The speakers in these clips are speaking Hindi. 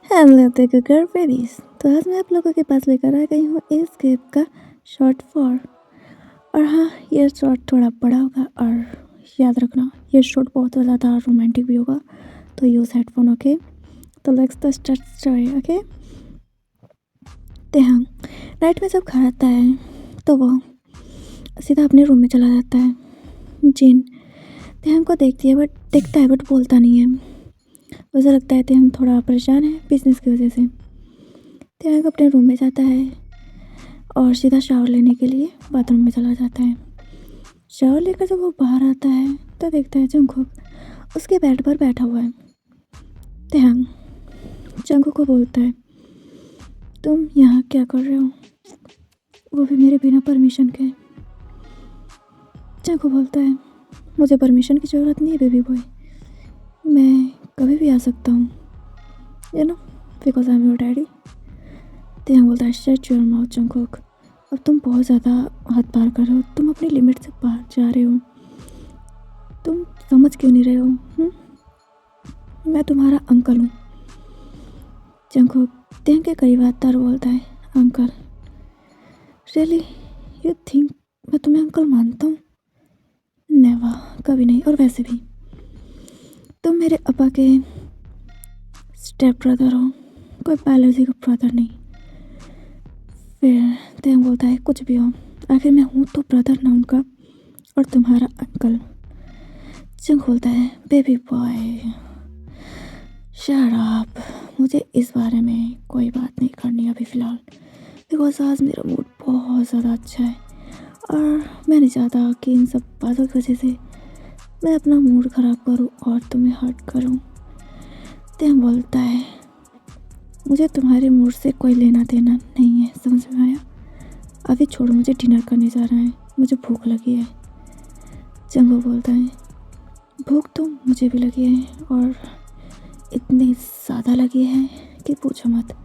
Hello cooker babies. तो आज मैं आप लोगों के पास लेकर आ गई हूँ इस गिफ्ट का शॉर्ट फॉर। और हाँ, ये शॉर्ट थोड़ा बड़ा होगा और याद रखना ये शॉर्ट बहुत ज़्यादा रोमांटिक भी होगा, तो यूज़ हेडफोन। ओके, तो let's the start story. Okay, तो हाँ, नाइट में जब घर आता है तो वो सीधा अपने रूम में चला जाता है। जिन तेहम को देखता है बट बोलता नहीं है। उसे लगता है तेहम थोड़ा परेशान है बिजनेस की वजह से। तेहम अपने रूम में जाता है और सीधा शावर लेने के लिए बाथरूम में चला जाता है। शावर लेकर जब वो बाहर आता है तो देखता है जंगकुक उसके बेड पर बैठा हुआ है। तेहम जंगकुक को बोलता है, तुम यहाँ क्या कर रहे हो, वो भी मेरे बिना परमिशन के। जंगकुक बोलता है, मुझे परमिशन की ज़रूरत नहीं है बेबी बॉय, मैं कभी भी आ सकता हूँ, you know, because I am your daddy. Taehyung बोलता है, शट योर माउथ जंगकुक, अब तुम बहुत ज़्यादा हद पार कर रहे हो, तुम अपनी लिमिट से बाहर जा रहे हो, तुम समझ क्यों नहीं रहे हो? मैं तुम्हारा अंकल हूँ। जंगकुक तेहम के करीब आता और बोलता है, अंकल, रियली यू थिंक मैं तुम्हें अंकल मानता हूँ? नेवर, कभी नहीं। और वैसे भी तुम मेरे अब्बा के स्टेप ब्रदर हो, कोई बायोलॉजी का ब्रदर नहीं। फिर तेहम बोलता है, कुछ भी हो, आखिर मैं हूँ तो ब्रदर ना उनका, और तुम्हारा अंकल। जंग बोलता है, बेबी बॉय शट अप, मुझे इस बारे में कोई बात नहीं करनी अभी फ़िलहाल, बिकॉज आज मेरा मूड बहुत ज़्यादा अच्छा है और मैं नहीं चाहता कि इन सब बातों की वजह से मैं अपना मूड ख़राब करूं और तुम्हें हर्ट करूं। तेहम बोलता है, मुझे तुम्हारे मूड से कोई लेना देना नहीं है, समझ में आया? अभी छोड़ो, मुझे डिनर करने जाना है, मुझे भूख लगी है। जंगो बोलता है, भूख तो मुझे भी लगी है और इतनी ज़्यादा लगी है कि पूछो मत,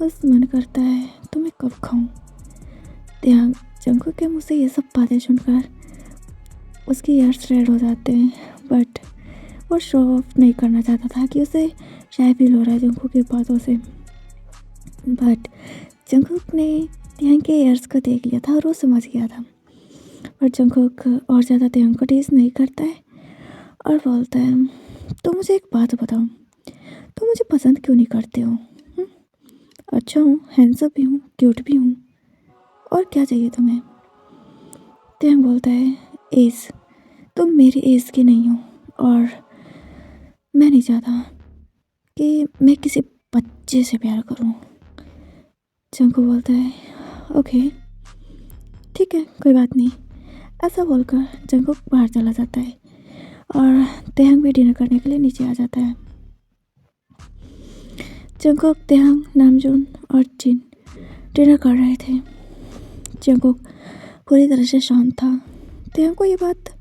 बस मन करता है तो मैं कब खाऊं। ध्यान जंगकुक के मुँह से ये सब बातें सुनकर उसके ईयर्स रेड हो जाते हैं, बट वो शो ऑफ नहीं करना चाहता था कि उसे शायद फील हो रहा है जंगकुक की बातों से। बट जंगकुक ने ध्यान के ईयर्स को देख लिया था और वो समझ गया था। पर जंगकुक और ज़्यादा ध्यान को टीज नहीं करता है और बोलता है, तो मुझे एक बात बताओ, तुम मुझे पसंद क्यों नहीं करते हो? अच्छा हूँ, हैंडसम भी हूँ, क्यूट भी हूँ, और क्या चाहिए तुम्हें? ध्यान बोलता है, एज, तुम मेरी एज की नहीं हो और मैं नहीं चाहता कि मैं किसी बच्चे से प्यार करूं। जंगकुक बोलता है, ओके ठीक है, कोई बात नहीं। ऐसा बोलकर जंगकुक बाहर चला जाता है और तेहंग भी डिनर करने के लिए नीचे आ जाता है। जंगकुक, तेहंग, नामजून और जिन डिनर कर रहे थे। जंगकुक पूरी तरह से शांत था। तेहंग को ये बात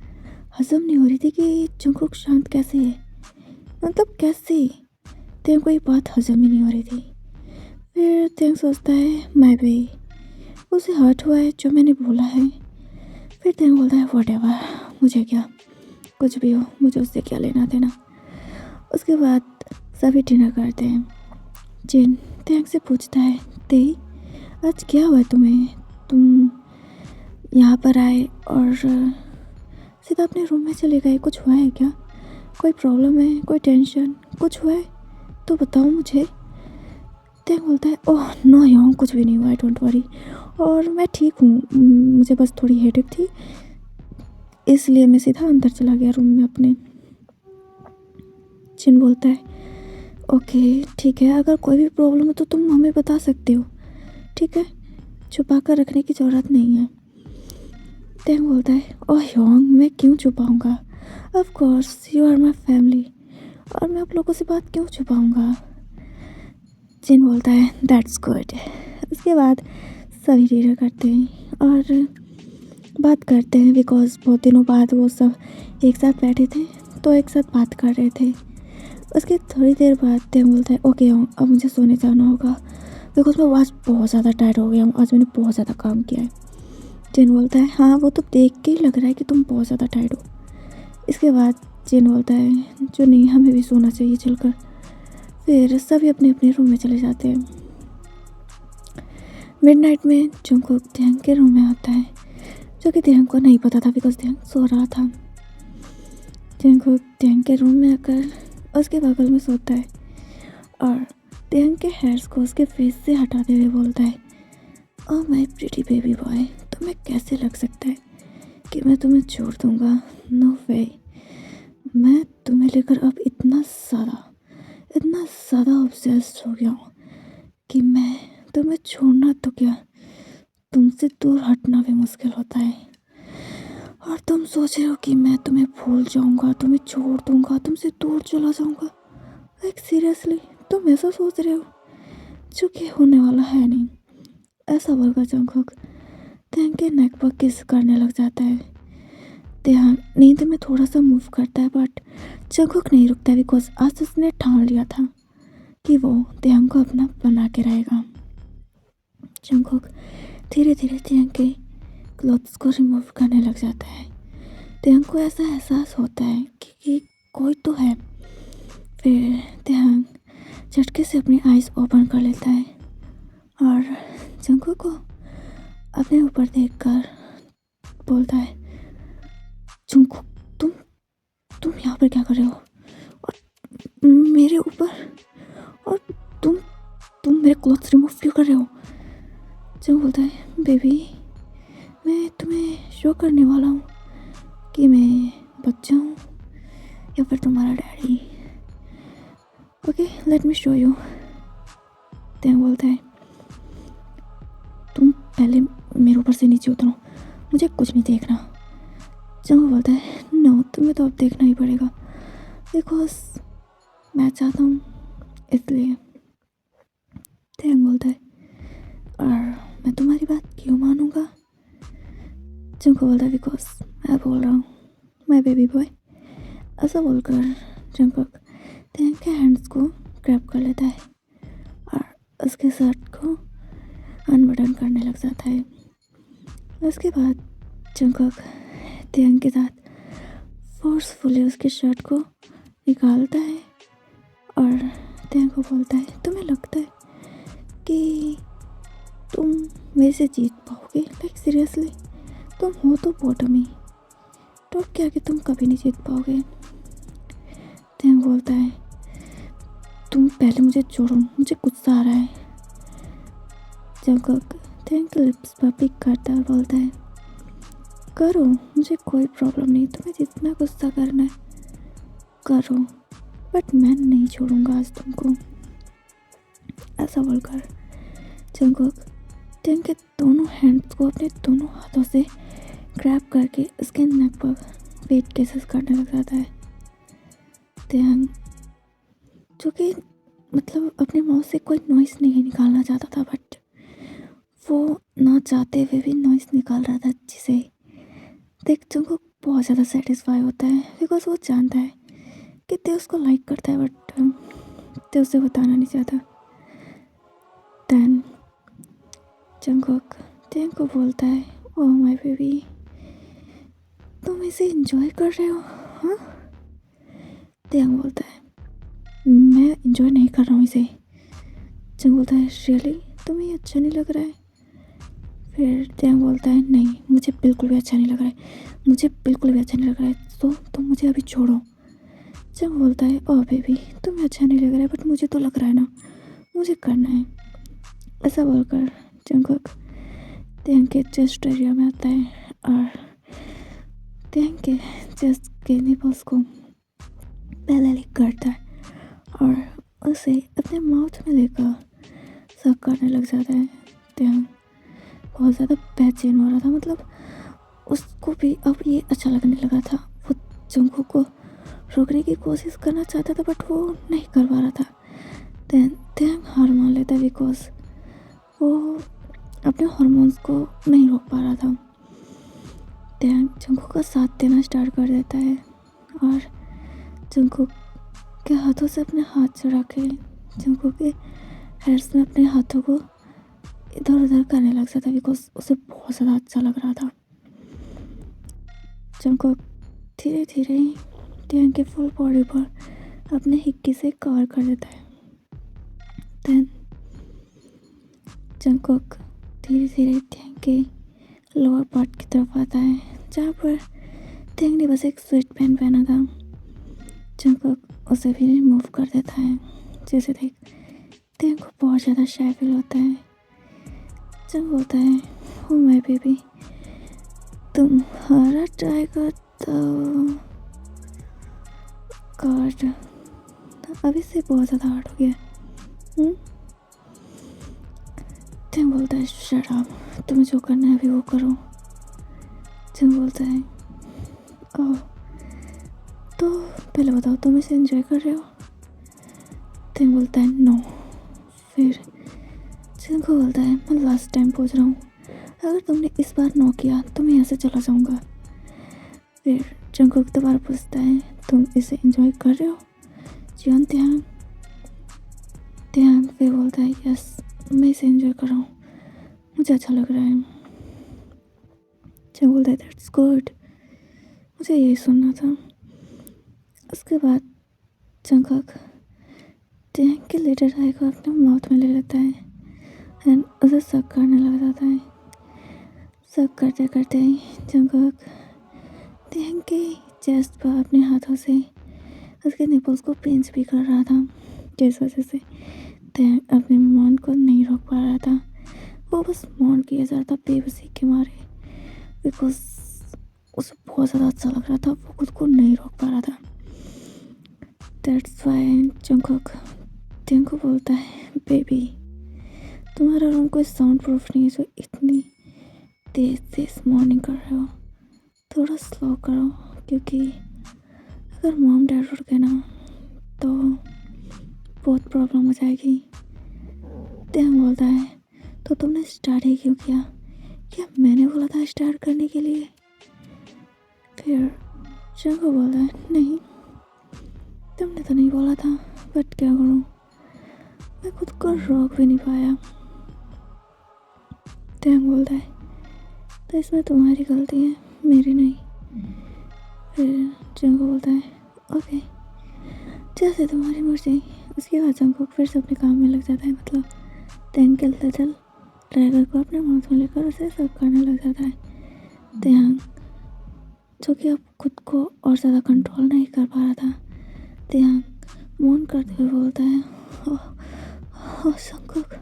हजम नहीं हो रही थी कि जंगकुक शांत कैसे है, मतलब कैसे? तेहंग को ये बात हजम ही नहीं हो रही थी। फिर तेहंग सोचता है, मैं भी, उसे हर्ट हुआ है जो मैंने बोला है। फिर तेहंग बोलता है, व्हाटएवर, मुझे क्या, कुछ भी हो, मुझे उससे क्या लेना देना। उसके बाद सभी डिनर करते हैं। जिन तेहंग से पूछता है, ते आज क्या हुआ तुम्हें, तुम यहाँ पर आए और सीधा अपने रूम में चले गए, कुछ हुआ है क्या, कोई प्रॉब्लम है, कोई टेंशन, कुछ हुआ है तो बताओ मुझे। तेहंग बोलता है, ओह नो योंग, कुछ भी नहीं हुआ है, डोंट वरी, और मैं ठीक हूँ, मुझे बस थोड़ी हेडेक थी, इसलिए मैं सीधा अंदर चला गया रूम में अपने। जिन बोलता है, ओके ठीक है, अगर कोई भी प्रॉब्लम है तो तुम हमें बता सकते हो, ठीक है, छुपा कर रखने की ज़रूरत नहीं है। तेहंग बोलता है, ओह योंग, मैं क्यों छुपाऊँगा, of course you are my family, और मैं आप लोगों से बात क्यों छुपाऊँगा। जिन बोलता है, दैट्स गुड। उसके बाद सभी डिनर करते हैं और बात करते हैं, बिकॉज बहुत दिनों बाद वो सब एक साथ बैठे थे तो एक साथ बात कर रहे थे। उसके थोड़ी देर बाद तेहंग बोलता है, ओके अब मुझे सोने जाना होगा, बिकॉज मैं आज बहुत ज़्यादा टायर्ड हो गया हूँ, आज मैंने बहुत ज़्यादा काम किया है। जिन बोलता है, हाँ वो तो देख के ही लग रहा है कि तुम बहुत ज़्यादा टायर्ड हो। इसके बाद जिन बोलता है, जो नहीं, हमें भी सोना चाहिए चलकर। फिर सभी अपने अपने रूम में चले जाते हैं। मिडनाइट में जंगकुक ध्यान के रूम में आता है, जो कि ध्यान को नहीं पता था बिकॉज ध्यान सो रहा था। जंगकुक ध्यान के रूम में आकर उसके बगल में सोता है और ध्यान के हेयर्स को उसके फेस से हटाते हुए बोलता है, oh my pretty baby boy, तुम्हें कैसे लग सकता है कि मैं तुम्हें छोड़ दूंगा? नो वे। मैं तुम्हें लेकर अब इतना ज़्यादा ऑब्सेस्ड हो गया हूँ कि मैं तुम्हें छोड़ना तो क्या, तुमसे दूर हटना भी मुश्किल होता है। और तुम सोच रहे हो कि मैं तुम्हें भूल जाऊंगा, तुम्हें छोड़ दूंगा, तुमसे दूर चला जाऊंगा? लाइक सीरियसली तुम ऐसा सोच रहे हो, जो कि होने वाला है नहीं। ऐसा बोलकर जंगकुक ध्यान के नेक पर किस करने लग जाता है। ध्यान नींद में थोड़ा सा मूव करता है बट जंगकुक नहीं रुकता बिकॉज आज उसने ठान लिया था कि वो ध्यान को अपना बना के रहेगा। जंगकुक धीरे धीरे ध्यान के क्लोथ्स को रिमूव करने लग जाता है। ध्यान को ऐसा एहसास होता है कि कोई तो है। फिर ध्यान झटके से अपनी आइज़ ओपन कर लेता है और जंगकुक को अपने ऊपर देखकर बोलता है, जंगकुक तुम यहाँ पर क्या कर रहे हो? और मेरे ऊपर, और तुम मेरे क्लोथ्स रिमूव क्यों कर रहे हो? जंगकुक बोलता है, बेबी मैं तुम्हें शो करने वाला हूँ कि मैं बच्चा हूँ या फिर तुम्हारा daddy. Okay let me show you. ध्यान बोलता है, तुम पहले मेरे ऊपर से नीचे उतरो, मुझे कुछ नहीं देखना। जंगकुक बोलता है, नो तुम्हें तो अब देखना ही पड़ेगा बिकॉज मैं चाहता हूँ इसलिए। ध्यान बोलता है, और मैं तुम्हारी बात क्यों मानूंगा? जंगकुक बोलता है, बिकॉज मैं बोल रहा हूँ माय बेबी बॉय। ऐसा बोलकर जंगकुक ध्यान के हैंड्स को ग्रैब कर लेता है और उसके शर्ट को अनबटन करने लग जाता है। उसके बाद जंगकुक ध्यान के साथ फोर्सफुली उसके शर्ट को निकालता है और ध्यान को बोलता है, तुम्हें लगता है कि तुम मेरे से जीत पाओगे? लाइक सीरियसली तुम हो तो बॉटम ही, टॉप के आगे तुम कभी नहीं जीत पाओगे। ध्यान बोलता है, तुम पहले मुझे छोड़ो, मुझे गुस्सा आ रहा है। जंगकुक ध्यान के लिप्स पर पिक करता है और बोलता है, करो मुझे कोई प्रॉब्लम नहीं, तुम्हें जितना गुस्सा करना है करो, बट मैं नहीं छोड़ूंगा आज तुमको। ऐसा बोलकर जंगकुक ध्यान के दोनों हैंड्स को अपने दोनों हाथों से ग्रैब करके उसके नेक पर वेट केसेस करने लग जाता है। ध्यान जो कि मतलब अपने माउथ से कोई नॉइस नहीं निकालना चाहता था बट वो ना चाहते हुए भी नॉइस निकाल रहा था, जिसे देख जंगकुक बहुत ज़्यादा सेटिस्फाई होता है बिकॉज वो जानता है कि ते उसको लाइक करता है बट ते उसे बताना नहीं चाहता। देन जंगकुक ध्यान को बोलता है, ओह माय बेबी तुम इसे एंजॉय कर रहे हो? हाँ? ध्यान बोलता है, मैं एंजॉय नहीं कर रहा हूँ इसे। जंग बोलता है, रियली तुम्हें ये अच्छा नहीं लग रहा है? फिर ध्यान बोलता है, नहीं मुझे बिल्कुल भी अच्छा नहीं लग रहा है, मुझे बिल्कुल भी अच्छा नहीं लग रहा है, तो तुम मुझे अभी छोड़ो। जंग बोलता है, ओह बेबी तुम्हें अच्छा नहीं लग रहा है बट मुझे तो लग रहा है ना, मुझे करना है। ऐसा बोलकर जंगकुक ध्यान के चेस्ट एरिया में आता है और ध्यान के चेस्ट के निपल्स को पहले लिक करता है और उसे अपने माउथ में लेकर सक करने लग जाता है। ध्यान बहुत ज़्यादा बेचैन हो रहा था, मतलब उसको भी अब ये अच्छा लगने लगा था। वो जंगकुक को रोकने की कोशिश करना चाहता था बट वो नहीं कर पा रहा था। ध्यान हार मान लेता है बिकॉज वो अपने हार्मोन्स को नहीं रोक पा रहा था। ध्यान जंगकुक का साथ देना स्टार्ट कर देता है और जंगकुक के हाथों से अपने हाथ चढ़ा के जंगकुक के हेयर्स में अपने हाथों को इधर उधर करने लग जाता बिकॉज उसे बहुत ज़्यादा अच्छा लग रहा था। जंगकुक धीरे धीरे ध्यान के फुल बॉडी पर अपने हिक्की से कवर कर देता है। देन जंगकुक धीरे धीरे टैंग के लोअर पार्ट की तरफ आता है, जहाँ पर टैंग ने बस एक स्वेट पैंट पहना था। जंगकुक उसे भी रिमूव कर देता है, जैसे देख टैंग को बहुत ज़्यादा शाय फील होता है। जंग बोलता है, ओ माय बेबी, तुम्हारा ट्राई करता गॉड, अभी से बहुत ज़्यादा हार्ड हो गया। टैंग बोलता है, शट अप, तुम्हें जो करना है अभी वो करो। जंग बोलता है, ओह तो पहले बताओ तुम इसे एंजॉय कर रहे हो। टैंग बोलता है, नो। फिर जंग को बोलता है, मैं लास्ट टाइम पूछ रहा हूँ, अगर तुमने इस बार नो किया तो मैं यहाँ से चला जाऊँगा। फिर जंग को दोबारा पूछता है, तुम इसे एंजॉय कर रहे हो जियोन टैंग। टैंग फिर बोलता है, यस मैं इसे एंजॉय कर रहा हूँ, मुझे अच्छा लग रहा है। जंग बोलता है, दैट्स गुड, मुझे यही सुनना था। उसके बाद जंगकुक टैंग के लिटिल आई को अपने माउथ में ले लेता है एंड उसे सक करने लग जाता है। सक करते करते जंगकुक टैंग के चेस्ट पर अपने हाथों से उसके निपल्स को पिंच भी कर रहा था, जिस वजह से टैंग अपने मन को नहीं रोक पा रहा था। वो बस मौन किया जा रहा था बेबसी के मारे, बिकॉज उसे बहुत ज़्यादा अच्छा लग रहा था, वो खुद को नहीं रोक पा रहा था। दैट्स वाई जंगकुक टैंग को बोलता है, बेबी तुम्हारा रूम कोई साउंड प्रूफ नहीं है, जो इतनी तेज तेज मॉर्निंग कर रहे हो, थोड़ा स्लो करो, क्योंकि अगर मॉम डैड उठ गए ना तो बहुत प्रॉब्लम हो जाएगी। टैंग बोलता है, तो तुमने स्टार्ट ही क्यों किया, क्या मैंने बोला था स्टार्ट करने के लिए। फिर जंगकुक बोलता है, नहीं तुमने तो नहीं बोला था, बट क्या करूँ, मैं खुद को रोक भी नहीं पाया। टैंग बोलता है, तो इसमें तुम्हारी गलती है, मेरी नहीं। फिर जंगकुक बोलता है, ओके जैसे तुम्हारी मर्जी। उसके बाद जंगकुक फिर से अपने काम में लग जाता है, मतलब टैंग के लिटिल टाइगर को अपने माउथ में लेकर उसे सर्व करने लग जाता है। टैंग जो कि अब खुद को और ज़्यादा कंट्रोल नहीं कर पा रहा था, टैंग मौन करते हुए बोलता है, ओह जंगकुक,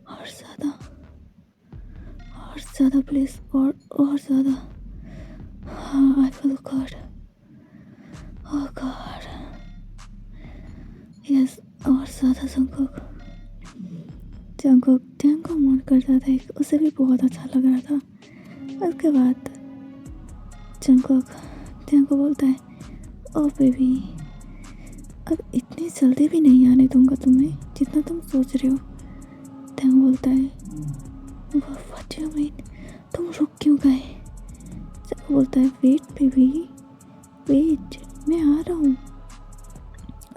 और ज़्यादा प्लीज़, और ज़्यादा, हाँ I feel good, oh God, yes और ज़्यादा। जंगकुक टैंग को मौन कर जाता है, उसे भी बहुत अच्छा लग रहा था। उसके बाद जंगकुक टैंग को बोलता है, ओह बेबी अब इतनी जल्दी भी नहीं आने दूंगा तुम्हें जितना तुम सोच रहे हो। टैंग बोलता है, व्हाट डू यू मीन, तुम रुक क्यों गए। जंगकुक बोलता है, वेट बेबी वेट, मैं आ रहा हूँ।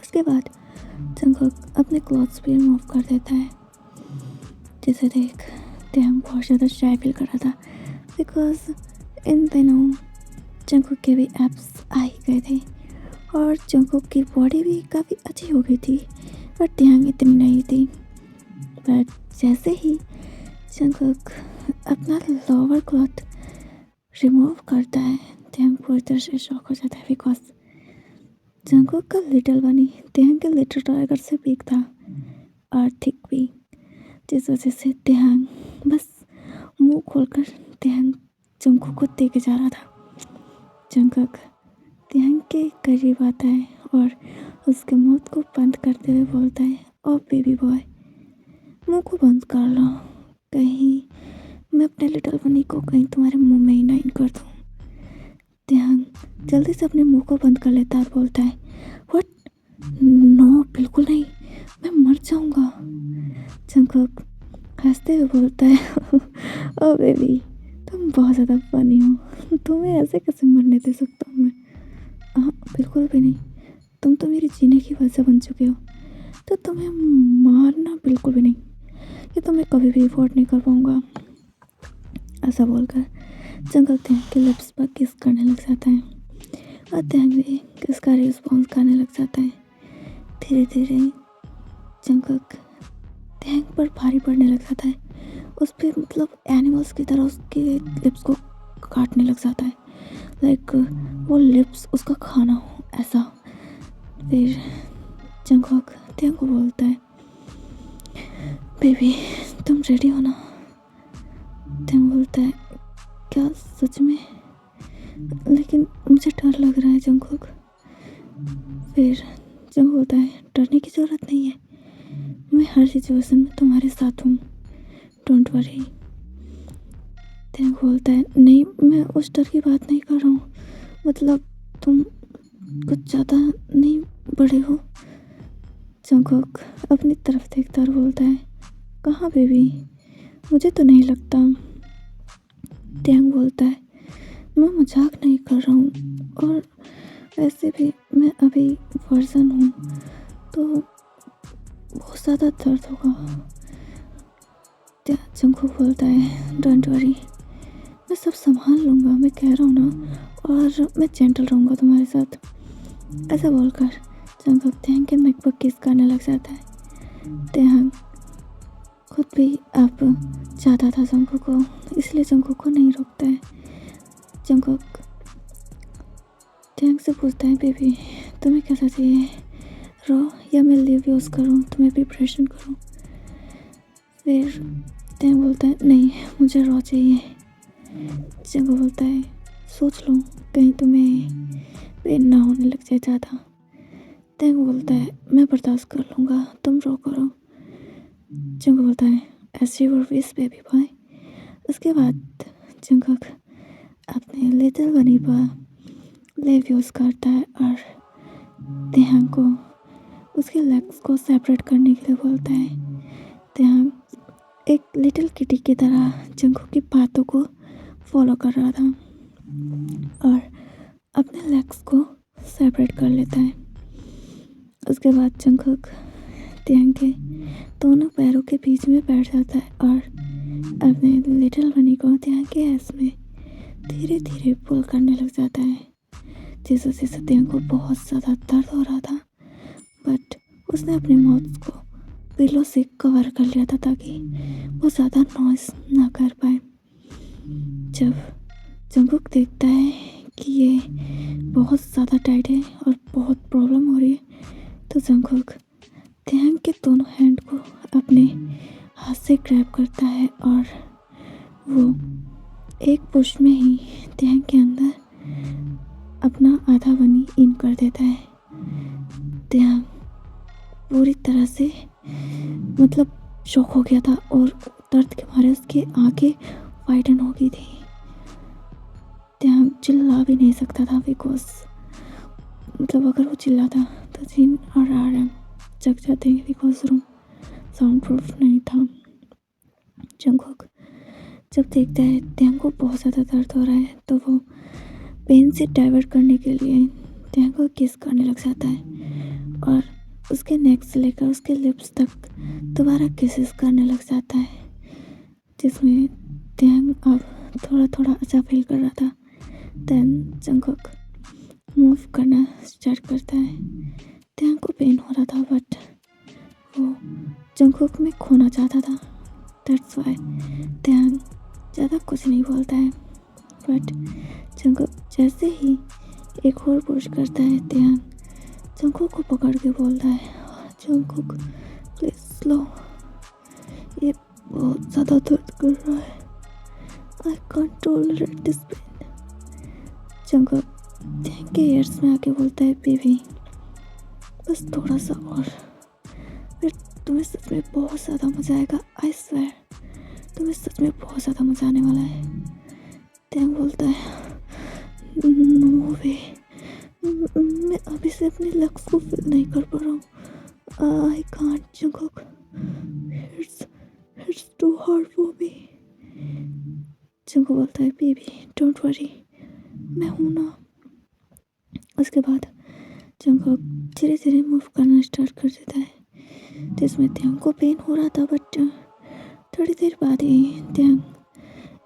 उसके बाद जंगकुक अपने क्लॉथ्स भी रिमूव कर देता है, जिसे देख टैंग बहुत ज़्यादा शाय फील कर रहा था, बिकॉज इन दिनों जंगकुक के भी एब्स आ ही गए थे और जंगकुक की बॉडी भी काफ़ी अच्छी हो गई थी, पर टैंग इतनी नहीं थी। बट जैसे ही जंगकुक अपना लोअर क्लॉथ रिमूव करता है, टैंग पूरी तरह से शॉक हो जाता है, बिकॉज जंगकुक का लिटिल बनी टैंग के लिटिल टाइगर से बिग था और थिक भी, जिस वजह से टैंग बस मुंह खोलकर टैंग जंगकुक को देखे जा रहा था। जंगकुक टैंग के करीब आता है और उसके मुंह को बंद करते हुए बोलता है, ओ बेबी बॉय मुंह को बंद कर लो, कहीं मैं अपने लिटिल बनी को कहीं तुम्हारे मुंह में ही ना इन कर दूँ। टैंग जल्दी से अपने मुंह को बंद कर लेता है और बोलता है, व्हाट, नो बिल्कुल नहीं, मैं मर जाऊंगा। जंगकुक हंसते हुए बोलता है, ओ बेबी तुम बहुत ज़्यादा फनी हो, तुम्हें ऐसे कैसे मरने दे सकता हूँ मैं। हाँ बिल्कुल भी नहीं, तुम तो मेरी जीने की वजह बन चुके हो, तो तुम्हें मारना बिल्कुल भी नहीं, ये तो मैं कभी भी अफोर्ड नहीं कर पाऊँगा। ऐसा बोलकर जंगकुक टैंग के लिप्स पर किस करने लग जाता है और टैंग भी किस का रिस्पॉन्स करने लग जाता है। धीरे धीरे जंगकुक पर भारी पड़ने लग जाता है। उस पर मतलब एनिमल्स की तरह उसके लिप्स को काटने लग जाता है, लाइक वो लिप्स उसका खाना हो ऐसा। फिर जंगकुक त्यांग को बोलता है, बेबी तुम रेडी हो ना? त्यांग बोलता है, क्या सच में? लेकिन मुझे डर लग रहा है जंगकुक। फिर जंग बोलता है, डरने की ज़रूरत नहीं है, मैं हर सिचुएशन में तुम्हारे साथ हूँ, डोंट वरी। त्यांग बोलता है, नहीं मैं उस डर की बात नहीं कर रहा हूँ, मतलब तुम कुछ ज़्यादा नहीं बड़े हो। जंगकुक अपनी तरफ देखता और बोलता है, कहाँ बेबी, मुझे तो नहीं लगता। त्यांग बोलता है, मैं मजाक नहीं कर रहा हूँ, और वैसे भी मैं अभी वर्जन हूँ तो बहुत ज़्यादा दर्द होगा। जंगकुक बोलता है, डोंट वरी, मैं सब संभाल लूँगा, मैं कह रहा हूँ ना, और मैं जेंटल रहूँगा तुम्हारे साथ। ऐसा बोलकर जंगकुक त्यांग के नेक पर किस करने लग जाता है। त्यांग खुद भी अब चाहता था जंगकुक को, इसलिए जंगकुक को नहीं रोकता है। जंगकुक त्यांग से पूछता है, बेबी तुम्हें कैसा चाहिए, रो या मैं लिव यूज़ करूँ, तुम्हें प्रिपरेशन करूँ? फिर त्यांग बोलता है, नहीं मुझे रो चाहिए। जंगकुक बोलता है, सोच लो कहीं तुम्हें पेन ना होने लग जाए ज़्यादा। त्यांग बोलता है, मैं बर्दाश्त कर लूँगा, तुम रो करो। जंगकुक बोलता है, ऐसे योर विश बेबी बॉय। उसके बाद जंगकुक अपने लिटिल बनी पर लेव यूज़ करता है और त्यांग को उसके लेग्स को सेपरेट करने के लिए बोलता है। त्यांग एक लिटिल किटी की तरह जंगकुक की बातों को फॉलो कर रहा था और अपने लेग्स को सेपरेट कर लेता है। उसके बाद जंगकुक त्यांग के दोनों पैरों के बीच में बैठ जाता है और अपने लिटिल बनी को त्यांग के ऐस में धीरे धीरे पुल करने लग जाता है। जैसे जैसे त्यांग को बहुत ज़्यादा दर्द हो रहा था, बट उसने अपने माउथ को पिलो से कवर कर लिया था ताकि वो ज़्यादा नॉइस ना कर पाए। जब जंगकुक देखता है कि ये बहुत ज़्यादा टाइट है और बहुत प्रॉब्लम हो रही है, तो जंगकुक त्यांग के दोनों हैंड को अपने हाथ से ग्रैब करता है और वो एक पुश में ही त्यांग के अंदर अपना आधा बनी इन कर देता है। त्यांग पूरी तरह से मतलब शॉक हो गया था और दर्द के मारे उसकी आंखें वाइडन हो गई थी। त्यांग चिल्ला भी नहीं सकता था बिकॉज मतलब अगर वो चिल्लाता तो जिन और आरएम जग जाते हैं बिकॉज रूम साउंड प्रूफ नहीं था। जंगकुक जब देखता है त्यांग को बहुत ज़्यादा दर्द हो रहा है तो वो पेन से डाइवर्ट करने के लिए त्यांग को किस करने लग जाता है और उसके नेक से लेकर उसके लिप्स तक दोबारा किसेस करने लग जाता है, जिसमें त्यांग अब थोड़ा थोड़ा अच्छा फील कर रहा था। देन जंगकुक मूव करना स्टार्ट करता है। त्यांग को पेन हो रहा था बट वो जंगकुक में खोना चाहता था, दैट्स वाई त्यांग ज़्यादा कुछ नहीं बोलता है। बट जंगकुक जैसे ही एक और पुश करता है, त्यांग जंगकुक को पकड़ के बोलता है, जंगकुक प्लीज स्लो, ये बहुत ज़्यादा दर्द कर रहा है, I can't tolerate this pain. Jungkook Taehyung के ईयर्स में आके बोलता है, बेबी बस थोड़ा सा और, फिर तुम्हें सच में बहुत ज़्यादा मज़ा आएगा, आई स्वेयर तुम्हें सच में बहुत ज़्यादा मज़ा आने वाला है। त्यांग बोलता है, नो वे, मैं अभी से अपने लक्स को फील नहीं कर पा रहा हूँ, I can't Jungkook, it's too hard for me. Jungkook बोलता है, बेबी डोंट वरी, मैं हूँ ना। उसके बाद जंगकुक धीरे धीरे मूव करना स्टार्ट कर देता है, जिसमें त्यांग को पेन हो रहा था बट थोड़ी देर बाद ही त्यांग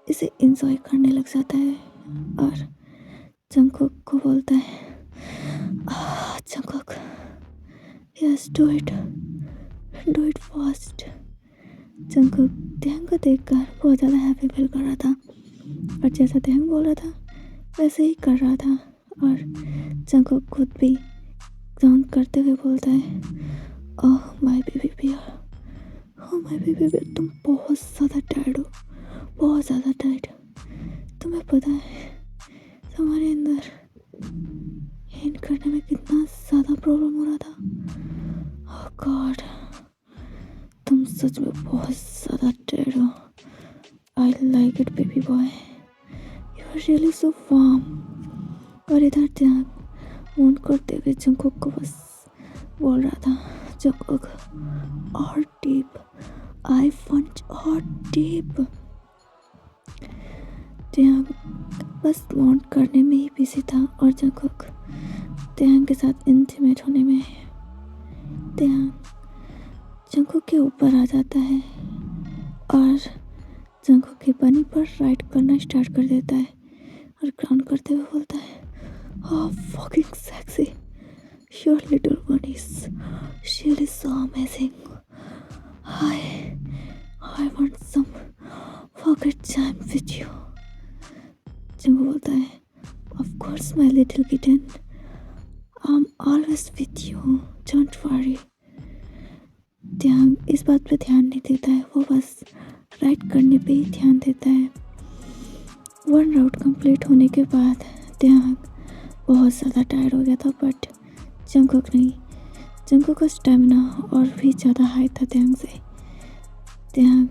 इसे एंजॉय करने लग जाता है और जंगकुक को बोलता है, Jungkook yes do it fast. Jungkook Taehyung को देखकर बहुत ज़्यादा हैप्पी फील कर रहा था और जैसा त्यंग बोल रहा था वैसे ही कर रहा था। और जंगकुक खुद भी डांस करते हुए बोलता है, oh my baby bear, oh my baby bear, तुम बहुत ज़्यादा टायर्ड हो, बहुत ज़्यादा टायर्ड। तुम्हें पता है तुम्हारे अंदर हिंट करने में कितना ज़्यादा प्रॉब्लम हो रहा था। ओह गॉड, तुम सच में बहुत ज़्यादा टायर्ड हो। I like it baby boy, you are really so warm. और इधर ध्यान फोन करते हुए जंगकुक को बस बोल रहा था, जंगकुक और डीप, आई वांट और डीप। ध्यान बस वांट करने में ही बिजी था और जंगकुक ध्यान के साथ इंटीमेट होने में। ध्यान जंगकुक के ऊपर आ जाता है और जंगकुक के बनी पर राइड करना स्टार्ट कर देता है और ग्राउंड करते हुए बोलता है, oh fucking sexy, your little one is really so amazing. I want some pocket time with you. Jungkook बोलता है, of course my little kitten, I'm always with you, don't worry. ध्यान इस बात पे ध्यान नहीं देता है, वो बस राइड करने पे ही ध्यान देता है। वन राउट कंप्लीट होने के बाद ध्यान बहुत ज़्यादा टायर्ड हो गया था, बट जंगकुक नहीं, जंगकुक का स्टेमिना और भी ज़्यादा हाई था ध्यान से। ध्यान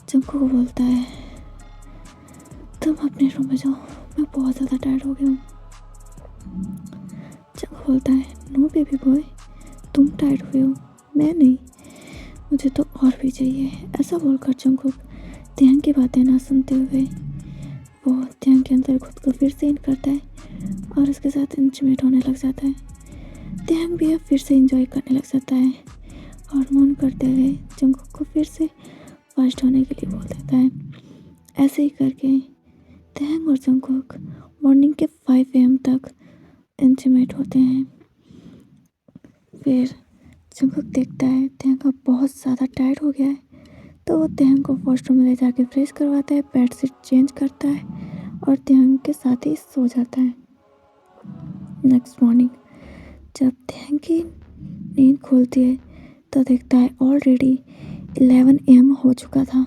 जंगकुक को बोलता है, तुम अपने रूम में जाओ, मैं बहुत ज़्यादा टायर्ड हो गया हूँ। जंगकुक बोलता है, नो बेबी बॉय, तुम टायर्ड हुए हो, मैं नहीं, मुझे तो और भी चाहिए। ऐसा बोलकर जंगकुक ध्यान की बातें ना सुनते हुए वो ध्यान के अंदर खुद को फिर से इन करता है और उसके साथ इंटीमेट होने लग जाता है। ध्यान भी अब फिर से एंजॉय करने लग जाता है और मन करते हुए जंगकुक को फिर से फास्ट होने के लिए बोल देता है। ऐसे ही करके ध्यान और जंगकुक मॉर्निंग के 5 AM तक इंटीमेट होते हैं। फिर जंगकुक देखता है ध्यान का बहुत ज़्यादा टायर्ड हो गया है, तो वो ध्यान को वॉशरूम में ले जाके फ्रेश करवाता है, बेडशीट चेंज करता है और ध्यान के साथ ही सो जाता है। नेक्स्ट मॉर्निंग जब ध्यान की नींद खुलती है तो देखता है ऑलरेडी 11 AM हो चुका था।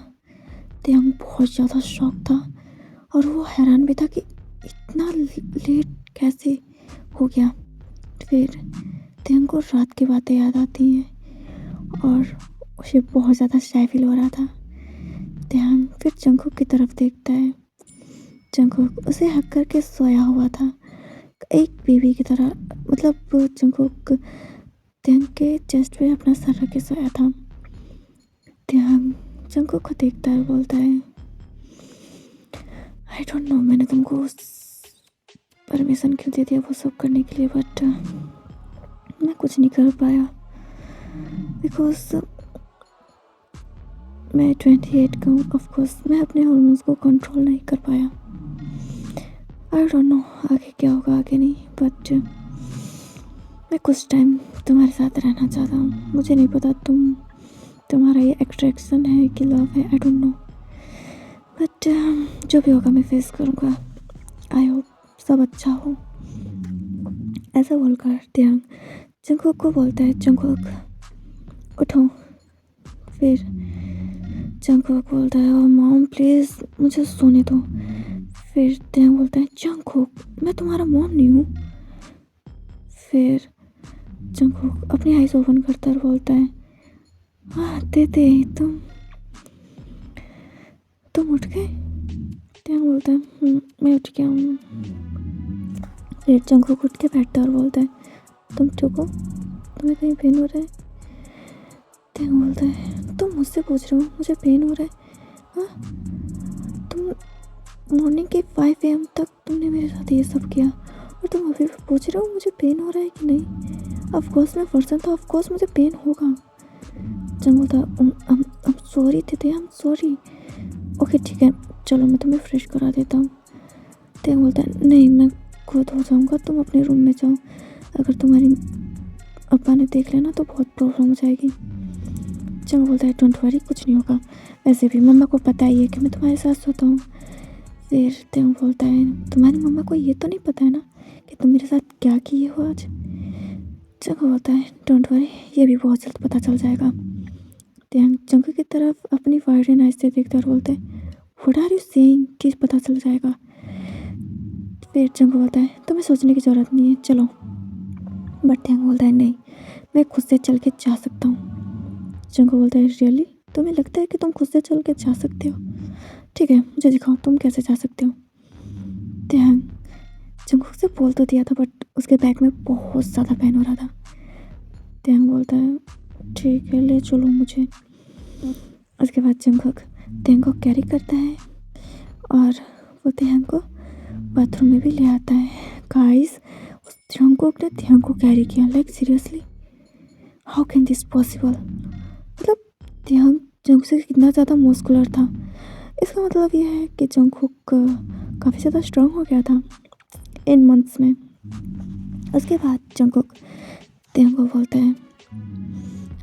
ध्यान बहुत ज़्यादा शॉक था और वो हैरान भी था कि इतना लेट कैसे हो गया। फिर ध्यान को रात की बातें याद आती हैं और उसे बहुत ज़्यादा शाय फील हो रहा था। ध्यान फिर जंगकुक की तरफ देखता है। जंगकुक उसे हक करके सोया हुआ था, एक बेबी की तरह, मतलब जंगकुक ध्यान के चेस्ट पे अपना सर रख के सोया था। ध्यान जंगकुक को देखता है, बोलता है, आई डोंट नो मैंने तुमको परमिशन क्यों दे दिया वो सब करने के लिए, बट मैं कुछ नहीं कर पाया बिकॉज मैं 28 का हूँ। ऑफकोर्स मैं अपने हार्मोन्स को कंट्रोल नहीं कर पाया। आई डोंट नो आगे क्या होगा, आगे नहीं, बट मैं कुछ टाइम तुम्हारे साथ रहना चाहता हूँ। मुझे नहीं पता तुम्हारा ये अट्रैक्शन है कि लव है, आई डोंट नो, बट जो भी होगा मैं फेस करूँगा। आई होप सब अच्छा हो। ऐसा बोलकर ध्यान जंगकुक को बोलता है, जंगकुक उठो। फिर जंगकुक बोलता है, ओह मॉम प्लीज़ मुझे सोने दो। फिर ध्यान बोलता है, जंगकुक मैं तुम्हारा मॉम नहीं हूँ। फिर जंगकुक अपनी आईज ओपन करता और बोलता है, हाँ दे तुम उठ गए। ध्यान बोलता है, मैं उठ गया हूँ। फिर जंगकुक उठ के बैठता और बोलता है, तुम ठीक हो, तुम्हें कहीं पेन हो रहा है। ध्यान बोलता है, तुम मुझसे पूछ रहे हो मुझे पेन हो रहा है? हाँ, तुम मॉर्निंग के 5 AM तक तुमने मेरे साथ ये सब किया और तुम अभी भी पूछ रहे हो मुझे पेन हो रहा है कि नहीं। ऑफकोर्स मैं पर्सन था, ऑफकोर्स मुझे पेन होगा। जंग बोलता, I'm सॉरी दीदी, I'm सॉरी। ओके ठीक है, चलो मैं तुम्हें फ्रेश करा देता हूँ। ध्यान बोलता है, नहीं मैं खुद हो जाऊँगा, तुम अपने रूम में जाओ, अगर तुम्हारी अब्बा ने देख लेना तो बहुत प्रॉब्लम हो जाएगी। जंग बोलता है डोंट वरी, कुछ नहीं होगा, वैसे भी मम्मा को पता ही है कि मैं तुम्हारे साथ सोता हूँ। फिर जंग बोलता है तुम्हारी मम्मा को ये तो नहीं पता है ना कि तुम मेरे साथ क्या किए हो आज। जंग बोलता है डोंट वरी, ये भी बहुत जल्द पता चल जाएगा। जंग की तरफ अपनी वायरन आइज से देखते और बोलते हैं व्हाट आर यू सेइंग कि पता चल जाएगा। फिर जंग बोलता है तुम्हें सोचने की ज़रूरत नहीं है, चलो। बट त्यांग बोलता है नहीं, मैं खुद से चल के जा सकता हूँ। जंग बोलता है रियली, तुम्हें लगता है कि तुम खुद से चल के जा सकते हो? ठीक है, मुझे दिखाओ तुम कैसे जा सकते हो। त्यांग जंगकुक से बोल तो दिया था बट उसके बैग में बहुत ज़्यादा पेन हो रहा था। त्यांग बोलता है ठीक है, ले चलो मुझे। उसके बाद जंगकुक त्यांग को कैरी करता है और वो त्यांग को बाथरूम में भी ले आता है। गाइस, उस जंगकुक ने त्यांग को कैरी किया, like seriously how can this possible. मतलब त्यांग जंगकुक से कितना ज़्यादा मस्कुलर था, इसका मतलब ये है कि जंगकुक काफ़ी ज़्यादा स्ट्रांग हो गया था इन मंथ्स में। उसके बाद जंगकुक त्यांग को बोलता है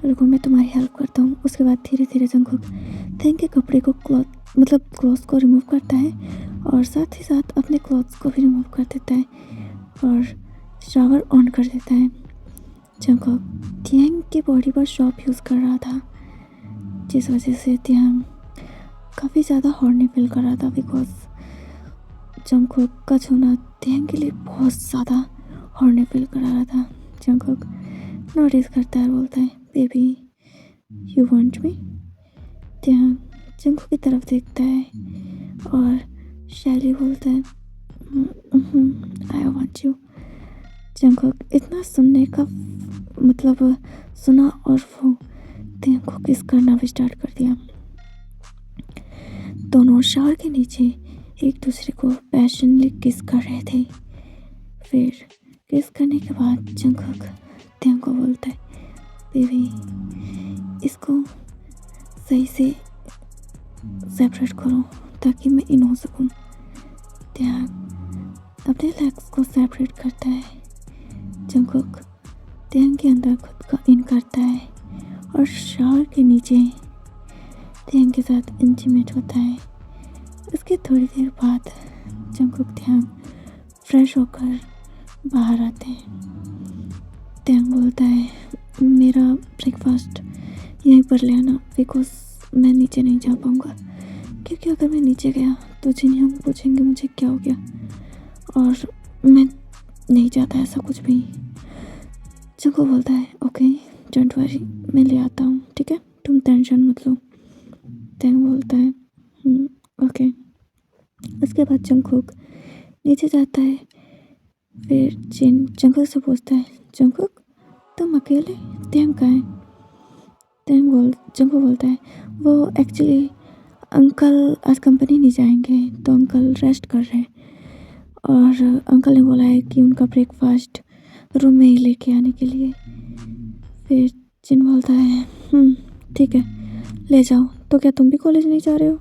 रुको मैं तुम्हारी हेल्प करता हूँ। उसके बाद धीरे धीरे जंगकुक त्यांग के कपड़े को क्लॉथ्स को रिमूव करता है और साथ ही साथ अपने क्लॉथ्स को भी रिमूव कर देता है और शावर ऑन कर देता है। जंगकुक त्यांग की बॉडी पर शॉप यूज़ कर रहा था, जिस वजह से त्यांग काफ़ी ज़्यादा हॉर्नी फील कर रहा था बिकॉज जंगकुक का छूना त्यांग के लिए बहुत ज़्यादा हॉर्नी फील कर रहा था। जंगकुक नोटिस करता है और बोलता है baby you want me. Taehyung Jungkook की तरफ देखता है और शैली बोलता है आई वांट यू। जंगकुक इतना सुनने का मतलब सुना और वो त्यांग को किस करना भी स्टार्ट कर दिया। दोनों शावर के नीचे एक दूसरे को पैशनली किस कर रहे थे। फिर किस करने के बाद जंगकुक त्यांग को बोलता है बेबी इसको सही से सेपरेट करो ताकि मैं इन हो सकूं। त्यांग अपने लेग्स को सेपरेट करता है। जंगकुक त्यांग के अंदर खुद का इन करता है और शावर के नीचे त्यांग के साथ इंटीमेट होता है। उसके थोड़ी देर बाद जंगकुक त्यांग फ्रेश होकर बाहर आते हैं। त्यांग बोलता है मेरा ब्रेकफास्ट यहीं पर ले आना बिकॉज मैं नीचे नहीं जा पाऊँगा, क्योंकि अगर मैं नीचे गया तो जिन्हें पूछेंगे मुझे क्या हो गया और मैं नहीं चाहता ऐसा कुछ भी। जंगकुक बोलता है ओके डोंट वरी, मैं ले आता हूँ, ठीक है, तुम टेंशन मत लो। त्यांग बोलता है ओके। उसके बाद जंगकुक नीचे जाता है। फिर जिन जंगकुक से पूछता है जंगकुक तुम अकेले, त्यांग कहाँ है। जंगकुक बोलता है वो एक्चुअली अंकल आज कंपनी नहीं जाएंगे तो अंकल रेस्ट कर रहे हैं और अंकल ने बोला है कि उनका ब्रेकफास्ट रूम में ही लेके आने के लिए। फिर जिन बोलता है ठीक है ले जाओ। तो क्या तुम भी कॉलेज नहीं जा रहे हो।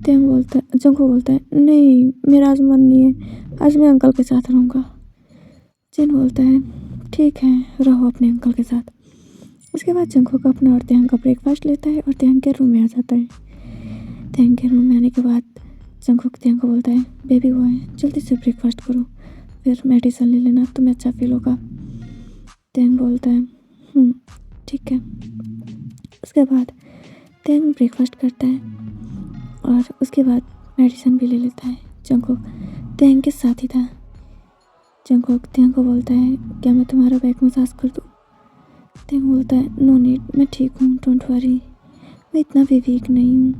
जंगकुक बोलता है नहीं मेरा आज मन नहीं है, आज मैं अंकल के साथ रहूँगा। जिन बोलता है ठीक है रहो अपने अंकल के साथ। उसके बाद जंगकुक अपना और त्यांग का ब्रेकफास्ट लेता है और त्यांग के रूम में आ जाता है। त्यांग के रूम में आने के बाद जंगकुक त्यांग को बोलता है बेबी बॉय जल्दी से ब्रेकफास्ट करो, फिर मेडिसिन ले लेना, तुम्हें अच्छा फील होगा। त्यांग बोलता है ठीक है। उसके बाद त्यांग ब्रेकफास्ट करता है और उसके बाद मेडिसिन भी ले लेता है। जंगकुक त्यांग के साथ ही था। जंगकुक त्यांग को बोलता है क्या मैं तुम्हारा बैक मसाज कर दूँ। त्यांग बोलता है नो नीड, मैं ठीक हूँ डोंट वरी, मैं इतना भी वीक नहीं हूँ।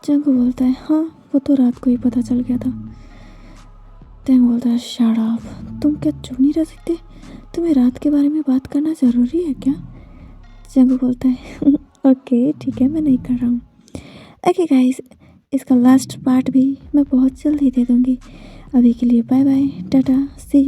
जंगकुक बोलता है हाँ वो तो रात को ही पता चल गया था। त्यांग बोलता है शट अप, तुम क्या चुप नहीं रह सकते, तुम्हें रात के बारे में बात करना ज़रूरी है क्या। जंगकुक बोलता है ओके ठीक है मैं नहीं कर रहा हूँ। ओके गाइस, इसका लास्ट पार्ट भी मैं बहुत जल्द ही दे दूँगी। अभी के लिए बाय बाय टाटा सी।